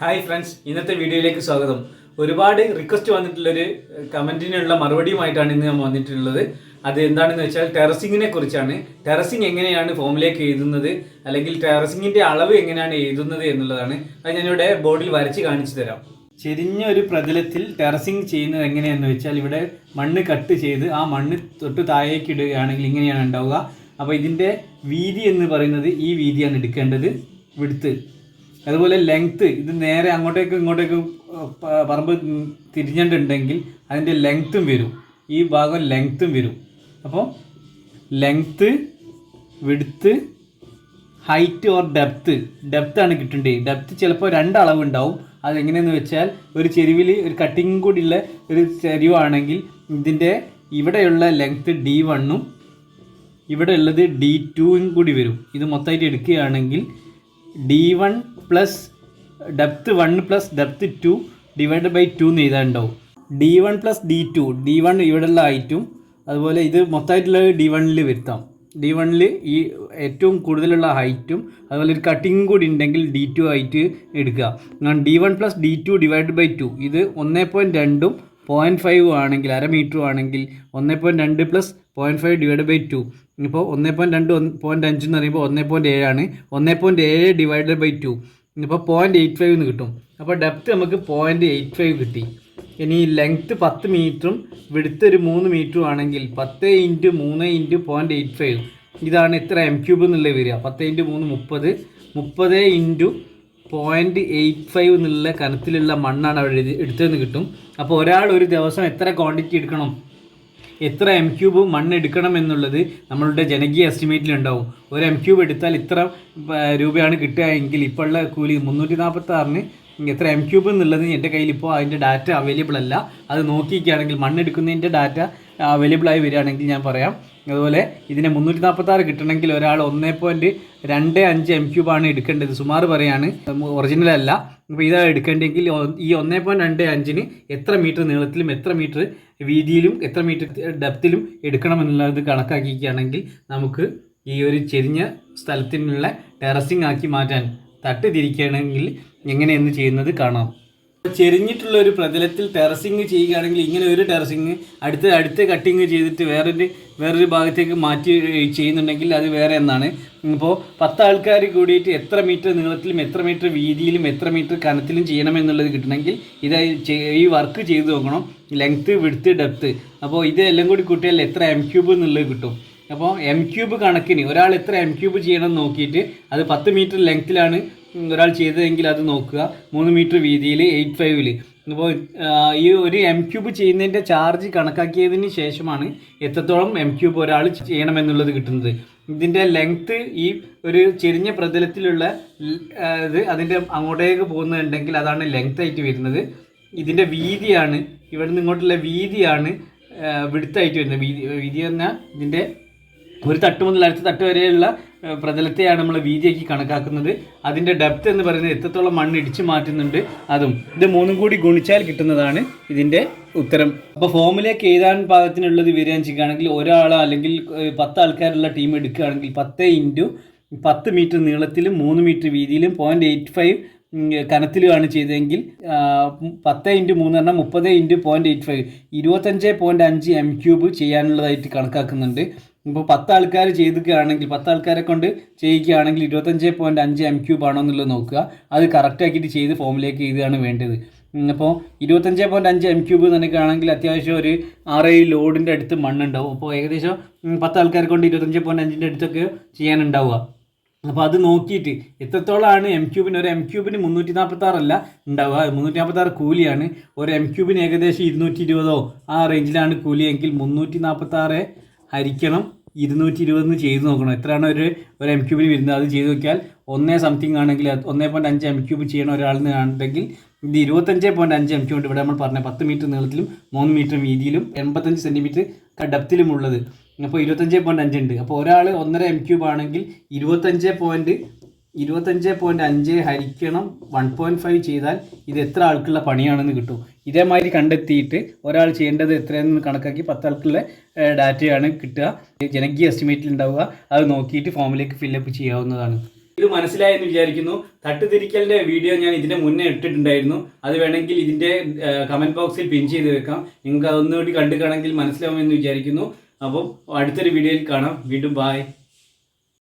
Hi friends, ഇന്നത്തെ വീഡിയോയിലേക്ക് സ്വാഗതം. ഒരുപാട് റിക്വസ്റ്റ് വന്നിട്ടുള്ളൊരു കമൻറ്റിനുള്ള മറുപടിയുമായിട്ടാണ് ഇന്ന് ഞാൻ വന്നിട്ടുള്ളത്. അത് എന്താണെന്ന് വെച്ചാൽ ടെറസിങ്ങിനെ കുറിച്ചാണ്. ടെറസിങ് എങ്ങനെയാണ് ഫോമിലേക്ക് എഴുതുന്നത്, അല്ലെങ്കിൽ ടെറസിങ്ങിൻ്റെ അളവ് എങ്ങനെയാണ് എഴുതുന്നത് എന്നുള്ളതാണ്. അത് ഞാനിവിടെ ബോർഡിൽ വരച്ച് കാണിച്ചു തരാം. ചെരിഞ്ഞ ഒരു പ്രതലത്തിൽ ടെറസിങ് ചെയ്യുന്നത് എങ്ങനെയാണെന്ന് വെച്ചാൽ, ഇവിടെ മണ്ണ് കട്ട് ചെയ്ത് ആ മണ്ണ് തൊട്ട് താഴേക്ക് ഇടുകയാണെങ്കിൽ ഇങ്ങനെയാണ് ഉണ്ടാവുക. അപ്പോൾ ഇതിൻ്റെ വീതി എന്ന് പറയുന്നത് ഈ വീതിയാണ് എടുക്കേണ്ടത്, വിഡ്ത്ത്. അതുപോലെ ലെങ്ത്ത്, ഇത് നേരെ അങ്ങോട്ടേക്കും ഇങ്ങോട്ടേക്കും പറമ്പ് തിരിഞ്ഞിട്ടുണ്ടെങ്കിൽ അതിൻ്റെ ലെങ്ത്തും വരും, ഈ ഭാഗം ലെങ്ത്തും വരും. അപ്പോൾ ലെങ്ത്ത്, വിഡ്ത്ത്, ഹൈറ്റ് ഓർ ഡെപ്താണ് കിട്ടേണ്ടത്. ഡെപ്ത്ത് ചിലപ്പോൾ രണ്ടളവ് ഉണ്ടാവും. അതെങ്ങനെയെന്ന് വെച്ചാൽ, ഒരു ചെരുവിൽ ഒരു കട്ടിങ് കൂടിയുള്ള ഒരു ചെരുവാണെങ്കിൽ ഇതിൻ്റെ ഇവിടെയുള്ള ലെങ്ത്ത് D1ഉം ഇവിടെ ഉള്ളത് D2ഉം കൂടി വരും. ഇത് മൊത്തമായിട്ട് എടുക്കുകയാണെങ്കിൽ D1 plus depth 1 plus depth 2 divide by 2 എന്ന് എഴുതാനുണ്ടാവും. D1 പ്ലസ് D2, D1 ഇവിടെയുള്ള ഹൈറ്റും അതുപോലെ ഇത് മൊത്തമായിട്ടുള്ളത് D1ൽ വരുത്താം. D1ൽ ഈ ഏറ്റവും കൂടുതലുള്ള ഹൈറ്റും അതുപോലെ ഒരു കട്ടിങ് കൂടി ഉണ്ടെങ്കിൽ D2 ഹൈറ്റ് എടുക്കുക. D1 plus D2 divide by 2, ഇത് 1.2ഉം 0.5 ആണെങ്കിൽ, അര മീറ്ററും ആണെങ്കിൽ 1.2 പ്ലസ് 0.5 ഡിവൈഡ് ബൈ 2. ഇപ്പോൾ 1.2 0.5 എന്ന് പറയുമ്പോൾ 1.7 ആണ്. 1.7 ഡിവൈഡ് ബൈ 2 ഇപ്പോൾ 0.85 എന്ന് കിട്ടും. അപ്പോൾ ഡെപ്ത്ത് നമുക്ക് 0.85 കിട്ടി. ഇനി ലെങ്ത്ത് 10 മീറ്ററും വിഡ്ത്ത് ഒരു 3 മീറ്ററും ആണെങ്കിൽ 10 × 3 × 0.85, ഇതാണ് ഇത്ര M³ എന്നുള്ളത് വരിക. 10 × 3 30, 30 × 0.85 എന്നുള്ള കനത്തിലുള്ള മണ്ണാണ് അവിടെ എടുത്തതെന്ന് കിട്ടും. അപ്പോൾ ഒരാൾ ഒരു ദിവസം എത്ര ക്വാണ്ടിറ്റി എടുക്കണം, എത്ര M³ മണ്ണ് എടുക്കണം എന്നുള്ളത് നമ്മളുടെ ജനകീയ എസ്റ്റിമേറ്റിലുണ്ടാവും. ഒരു M³ എടുത്താൽ ഇത്ര രൂപയാണ് കിട്ടുക എങ്കിൽ ഇപ്പോൾ ഉള്ള കൂലി 346-ന് എത്ര M³ എന്നുള്ളത് എൻ്റെ കയ്യിൽ ഇപ്പോൾ അതിൻ്റെ ഡാറ്റ അവൈലബിൾ അല്ല. അത് നോക്കിയിരിക്കുകയാണെങ്കിൽ മണ്ണെടുക്കുന്നതിൻ്റെ ഡാറ്റ അവൈലബിളായി വരികയാണെങ്കിൽ ഞാൻ പറയാം. അതുപോലെ ഇതിനെ 346 കിട്ടണമെങ്കിൽ ഒരാൾ 1.25 M³ ആണ് എടുക്കേണ്ടത്. സുമാർ പറയാണ്, ഒറിജിനൽ അല്ല. അപ്പോൾ ഇതാണ് എടുക്കേണ്ടെങ്കിൽ ഈ 1.25-ന് എത്ര മീറ്റർ നീളത്തിലും എത്ര മീറ്റർ വീതിയിലും എത്ര മീറ്റർ ഡെപ്തിലും എടുക്കണമെന്നുള്ളത് കണക്കാക്കിയിരിക്കുകയാണെങ്കിൽ നമുക്ക് ഈ ഒരു ചെരിഞ്ഞ സ്ഥലത്തിനുള്ള ടെറസിങ് ആക്കി മാറ്റാൻ, തട്ട് തിരിക്കുകയാണെങ്കിൽ എങ്ങനെയെന്ന് ചെയ്യുന്നത് കാണാം. ചെരിഞ്ഞിട്ടുള്ള ഒരു പ്രതലത്തിൽ ടെറസിങ് ചെയ്യുകയാണെങ്കിൽ ഇങ്ങനെ ഒരു ടെറസിങ് അടുത്ത കട്ടിങ് ചെയ്തിട്ട് വേറൊരു ഭാഗത്തേക്ക് മാറ്റി ചെയ്യുന്നുണ്ടെങ്കിൽ അത് വേറെ എന്നാണ്. ഇപ്പോൾ 10 ആൾക്കാർ കൂടിയിട്ട് എത്ര മീറ്റർ നീളത്തിലും എത്ര മീറ്റർ വീതിയിലും എത്ര മീറ്റർ കനത്തിലും ചെയ്യണമെന്നുള്ളത് കിട്ടണമെങ്കിൽ ഈ വർക്ക് ചെയ്ത് നോക്കണം. Length, width, depth. അപ്പോൾ ഇതെല്ലാം കൂടി കൂട്ടിയാൽ എത്ര M³ എന്നുള്ളത് കിട്ടും. അപ്പോൾ M³ കണക്കിന് ഒരാൾ എത്ര M³ ചെയ്യണം നോക്കിയിട്ട്, അത് 10 മീറ്റർ ലെങ്ത്തിലാണ് ഒരാൾ ചെയ്തതെങ്കിൽ അത് നോക്കുക, 3 മീറ്റർ വീതിയിൽ 85-ൽ. അപ്പോൾ ഈ ഒരു M³ ചെയ്യുന്നതിൻ്റെ ചാർജ് കണക്കാക്കിയതിന് ശേഷമാണ് എത്രത്തോളം M³ ഒരാൾ ചെയ്യണമെന്നുള്ളത് കിട്ടുന്നത്. ഇതിൻ്റെ ലെങ്ത്ത് ഈ ഒരു ചെരിഞ്ഞ പ്രതലത്തിലുള്ള ഇത് അതിൻ്റെ അങ്ങോട്ടേക്ക് പോകുന്നുണ്ടെങ്കിൽ അതാണ് ലെങ്ത് ആയിട്ട് വരുന്നത്. ഇതിൻ്റെ വീതിയാണ്, ഇവിടെ നിന്ന് ഇങ്ങോട്ടുള്ള വീതിയാണ് വിഡ്ത്തായിട്ട് വരുന്നത്. വീതി പറഞ്ഞാൽ ഇതിൻ്റെ ഒരു തട്ട് മുതൽ അടുത്ത തട്ട് വരെയുള്ള പ്രതലത്തെയാണ് നമ്മൾ വീതിയാക്കി കണക്കാക്കുന്നത്. അതിൻ്റെ ഡെപ്ത്ത് എന്ന് പറയുന്നത് എത്രത്തോളം മണ്ണ് ഇടിച്ചു മാറ്റുന്നുണ്ട് അതും. ഇത് മൂന്നും കൂടി ഗുണിച്ചാൽ കിട്ടുന്നതാണ് ഇതിൻ്റെ ഉത്തരം. അപ്പോൾ ഫോമിലേക്ക് എഴുതാൻ പാകത്തിനുള്ളത് വരികയാണെന്ന് ചെയ്യുകയാണെങ്കിൽ ഒരാൾ അല്ലെങ്കിൽ 10 ആൾക്കാരുള്ള ടീം എടുക്കുകയാണെങ്കിൽ 10 × 10 മീറ്റർ നീളത്തിലും 3 മീറ്റർ വീതിയിലും 0.85 കനത്തിലുമാണ് ചെയ്തതെങ്കിൽ 10 × 3 പറഞ്ഞാൽ 30 × 0.85 25.5 M³ ചെയ്യാനുള്ളതായിട്ട് കണക്കാക്കുന്നുണ്ട്. ഇപ്പോൾ 10 ആൾക്കാർ ചെയ്തിക്കുകയാണെങ്കിൽ 10 ആൾക്കാരെ കൊണ്ട് ചെയ്യിക്കുകയാണെങ്കിൽ 25.5 M³ ആണോ എന്നുള്ളത് നോക്കുക. അത് കറക്റ്റാക്കിയിട്ട് ചെയ്ത് ഫോമിലേക്ക് എഴുതുകയാണ് വേണ്ടത്. അപ്പോൾ 25.5 M³ നിനക്കാണെങ്കിൽ അത്യാവശ്യം ഒരു 6-7 ലോഡിൻ്റെ അടുത്ത് മണ്ണുണ്ടാവും. അപ്പോൾ ഏകദേശം 10 ആൾക്കാരെ കൊണ്ട് 25.5-ൻ്റെ അടുത്തൊക്കെ ചെയ്യാനുണ്ടാവുക. അപ്പോൾ അത് നോക്കിയിട്ട് എത്രത്തോളമാണ് M³ന്, ഒരു M³ന് 346 അല്ല ഉണ്ടാവുക, 346 കൂലിയാണ്. ഒരു M³ ഏകദേശം 220 ആ റേഞ്ചിലാണ് കൂലിയെങ്കിൽ 346 ഹരിക്കണം 220 ചെയ്ത് നോക്കണം. എത്രയാണ് ഒരു M³ വരുന്നത് അത് ചെയ്ത് നോക്കിയാൽ 1 സംതിങ് ആണെങ്കിൽ 1.5 M³ ചെയ്യണ ഒരാളിനാണെങ്കിൽ ഇത് 25.5 M³ ഉണ്ട്. ഇവിടെ നമ്മൾ പറഞ്ഞ 10 മീറ്റർ നീളത്തിലും 3 മീറ്റർ വീതിയിലും 85 സെൻറ്റിമീറ്റർ ഡെപ്തിലും ഉള്ളത്. അപ്പോൾ 25.5 ഉണ്ട്. അപ്പോൾ ഒരാൾ 1.5 M³ ആണെങ്കിൽ 25.5 ഹരിക്കണം 1.5 ചെയ്താൽ ഇത് എത്ര ആൾക്കുള്ള പണിയാണെന്ന് കിട്ടും. ഇതേമാതിരി കണ്ടെത്തിയിട്ട് ഒരാൾ ചെയ്യേണ്ടത് എത്രയെന്ന് കണക്കാക്കി 10 ആൾക്കുള്ള ഡാറ്റയാണ് കിട്ടുക. ജനകീയ എസ്റ്റിമേറ്റിൽ ഉണ്ടാവുക. അത് നോക്കിയിട്ട് ഫോമിലേക്ക് ഫില്ലപ്പ് ചെയ്യാവുന്നതാണ്. ഇത് മനസ്സിലായെന്ന് വിചാരിക്കുന്നു. തട്ടുതിരിക്കലിന്റെ വീഡിയോ ഞാൻ ഇതിന്റെ മുന്നേ ഇട്ടിട്ടുണ്ടായിരുന്നു. അത് വേണമെങ്കിൽ ഇതിന്റെ കമന്റ് ബോക്സിൽ പിൻ ചെയ്ത് വെക്കാം. നിങ്ങൾക്ക് അതൊന്നുകൂടി കണ്ടു കാണണമെങ്കിൽ മനസ്സിലാവുമെന്ന് വിചാരിക്കുന്നു. അപ്പം അടുത്തൊരു വീഡിയോയിൽ കാണാം. വീണ്ടും ബായ്.